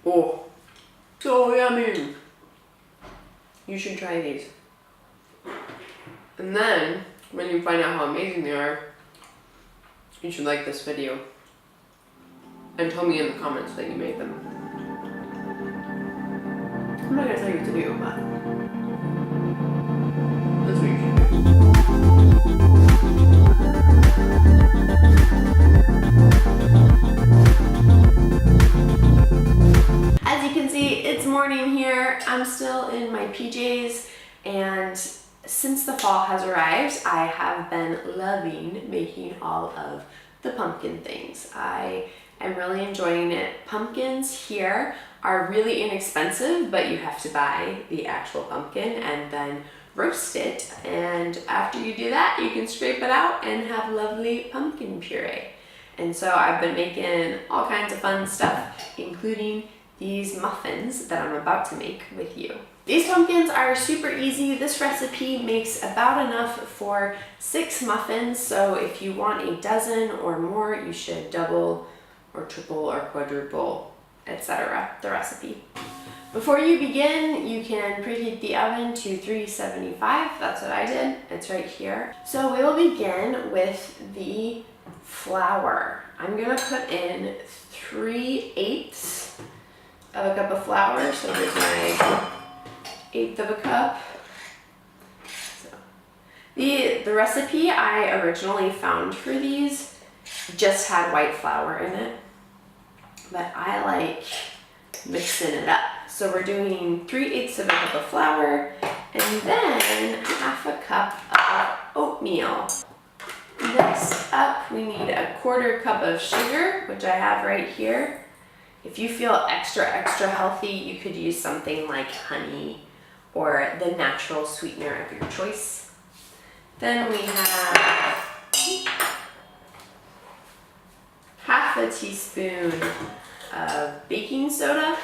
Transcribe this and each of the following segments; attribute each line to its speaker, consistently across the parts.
Speaker 1: Oh, so yummy. You should try these. And then, when you find out how amazing they are, you should like this video. And tell me in the comments that you made them. I'm not gonna tell you what to do, but that's what you should do. As you can see, it's morning here. I'm still in my PJs, and since the fall has arrived, I have been loving making all of the pumpkin things. I am really enjoying it. Pumpkins here are really inexpensive, but you have to buy the actual pumpkin and then roast it. And after you do that, you can scrape it out and have lovely pumpkin puree. And so I've been making all kinds of fun stuff, including these muffins that I'm about to make with you. These pumpkins are super easy. This recipe makes about enough for 6 muffins, so if you want a dozen or more, you should double or triple or quadruple, etc. the recipe. Before you begin, you can preheat the oven to 375. That's what I did. It's right here. So we will begin with the flour. I'm gonna put in 3/8 of a cup of flour. So there's my 1/8 of a cup. So the recipe I originally found for these just had white flour in it, but I like mixing it up. So we're doing 3/8 of a cup of flour and then 1/2 cup of oatmeal. Next up, we need 1/4 cup of sugar, which I have right here. If you feel extra healthy, you could use something like honey or the natural sweetener of your choice. Then we have 1/2 teaspoon of baking soda,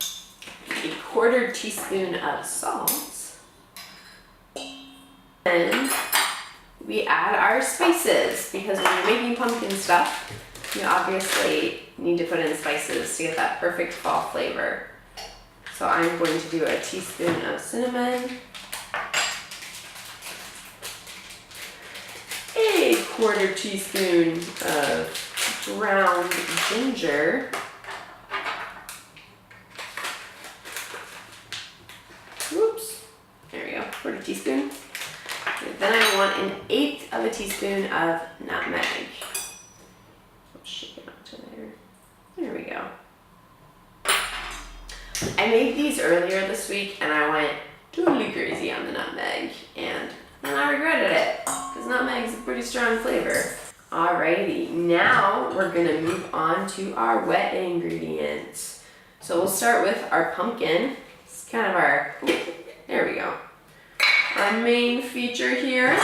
Speaker 1: 1/4 teaspoon of salt, and we add our spices, because when you're making pumpkin stuff, you obviously need to put in spices to get that perfect fall flavor. So I'm going to do a teaspoon of cinnamon, 1/4 teaspoon of ground ginger, there we go, 1/4 teaspoon. And then I want 1/8 of a teaspoon of nutmeg. Let's shake it onto there. There we go. I made these earlier this week and I went totally crazy on the nutmeg, and then I regretted it because nutmeg is a pretty strong flavor. Alrighty, now we're gonna move on to our wet ingredients. So we'll start with our pumpkin. It's kind of our, there we go, our main feature here.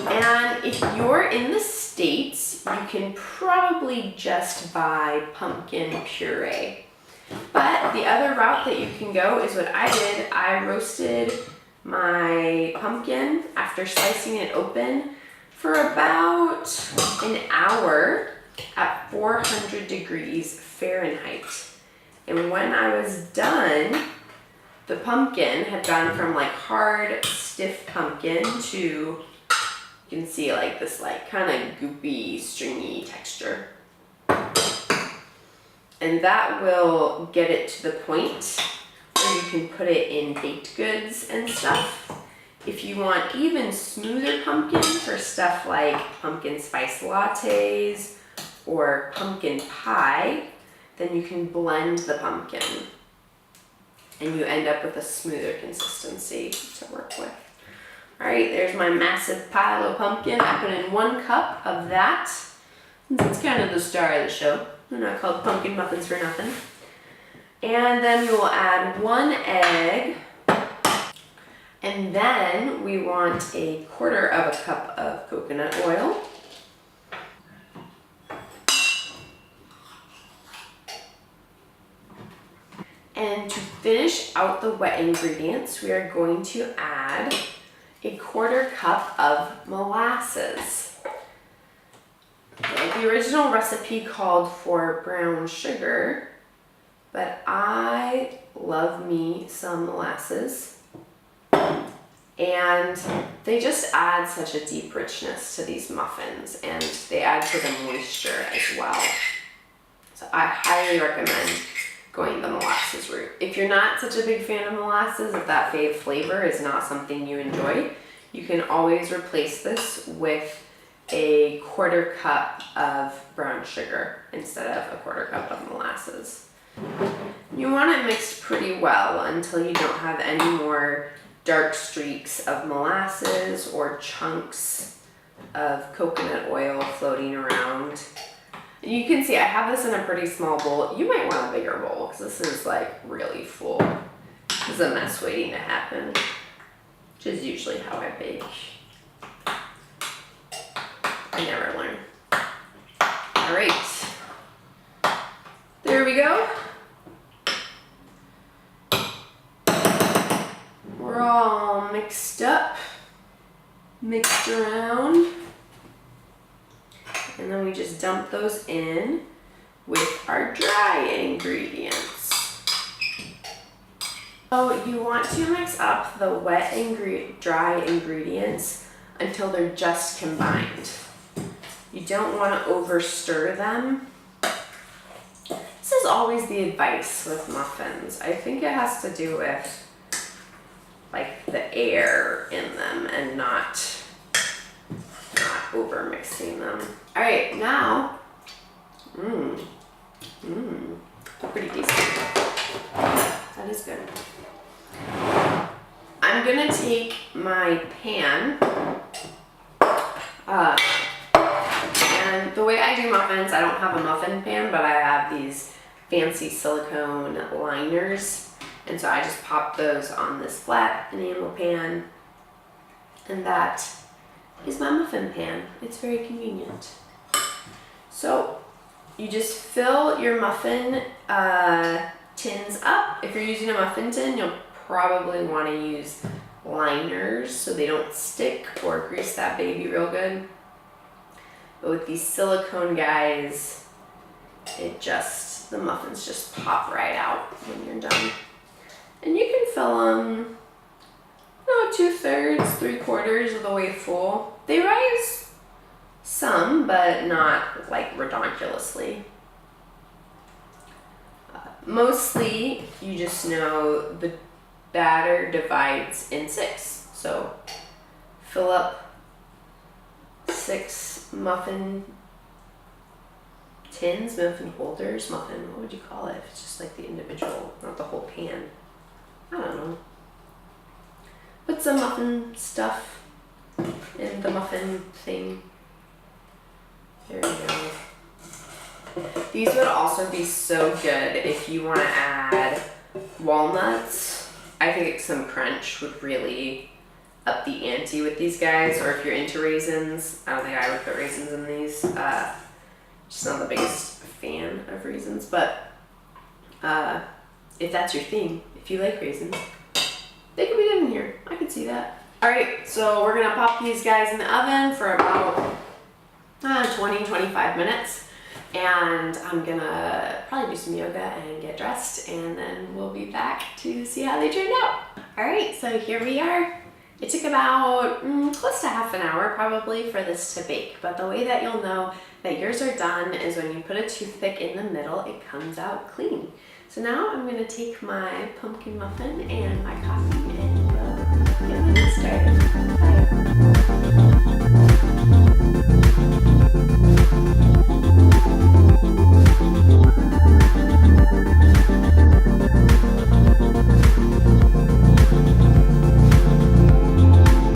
Speaker 1: And if you're in the States, you can probably just buy pumpkin puree. But the other route that you can go is what I did. I roasted my pumpkin after slicing it open for about an hour at 400 degrees Fahrenheit. And when I was done, the pumpkin had gone from like hard, stiff pumpkin to, you can see like this like kind of goopy, stringy texture. And that will get it to the point where you can put it in baked goods and stuff. If you want even smoother pumpkin for stuff like pumpkin spice lattes or pumpkin pie, then you can blend the pumpkin and you end up with a smoother consistency to work with. All right, there's my massive pile of pumpkin. I put in 1 cup of that. It's kind of the star of the show. They're not called pumpkin muffins for nothing. And then we will add 1 egg. And then we want 1/4 of a cup of coconut oil. And to finish out the wet ingredients, we are going to add 1/4 cup of molasses. the original recipe called for brown sugar, but I love me some molasses. And they just add such a deep richness to these muffins, and they add to the moisture as well. So I highly recommend going the molasses route. If you're not such a big fan of molasses, if that flavor is not something you enjoy, you can always replace this with a 1/4 cup of brown sugar instead of a 1/4 cup of molasses. You want it mixed pretty well until you don't have any more dark streaks of molasses or chunks of coconut oil floating around. You can see I have this in a pretty small bowl. You might want a bigger bowl because this is like really full. This is a mess waiting to happen, which is usually how I bake. I never learn. All right, there we go. We're all mixed up, mixed around, and then we just dump those in with our dry ingredients. So you want to mix up the wet and dry ingredients until they're just combined. You don't want to over stir them. This is always the advice with muffins. I think it has to do with like the air in them and not over mixing them. All right, now, pretty decent. That is good. I'm gonna take my pan, and the way I do muffins, I don't have a muffin pan, but I have these fancy silicone liners. And so I just pop those on this flat enamel pan, and that is my muffin pan. It's very convenient. So you just fill your muffin tins up. If you're using a muffin tin, you'll probably want to use liners so they don't stick or grease that baby real good. But with these silicone guys, the muffins just pop right out when you're done. And you can fill them, 2/3, 3/4 of the way full. They rise some, but not like redonkulously. Mostly, you just know the batter divides in 6. So fill up 6 muffin tins, muffin holders, what would you call it? It's just like the individual, not the whole pan. I don't know. Put some muffin stuff in the muffin thing. There we go. These would also be so good if you want to add walnuts. I think some crunch would really up the ante with these guys, or if you're into raisins. I don't think I would put raisins in these. Just not the biggest fan of raisins, but if that's your thing, if you like raisins, they can be good in here. I can see that. All right, so we're gonna pop these guys in the oven for about 20-25 minutes, and I'm gonna probably do some yoga and get dressed, and then we'll be back to see how they turned out. All right, so here we are. It took about close to half an hour probably for this to bake, but the way that you'll know that yours are done is when you put a toothpick in the middle, it comes out clean. So now I'm gonna take my pumpkin muffin and my coffee and we'll get it started. Bye.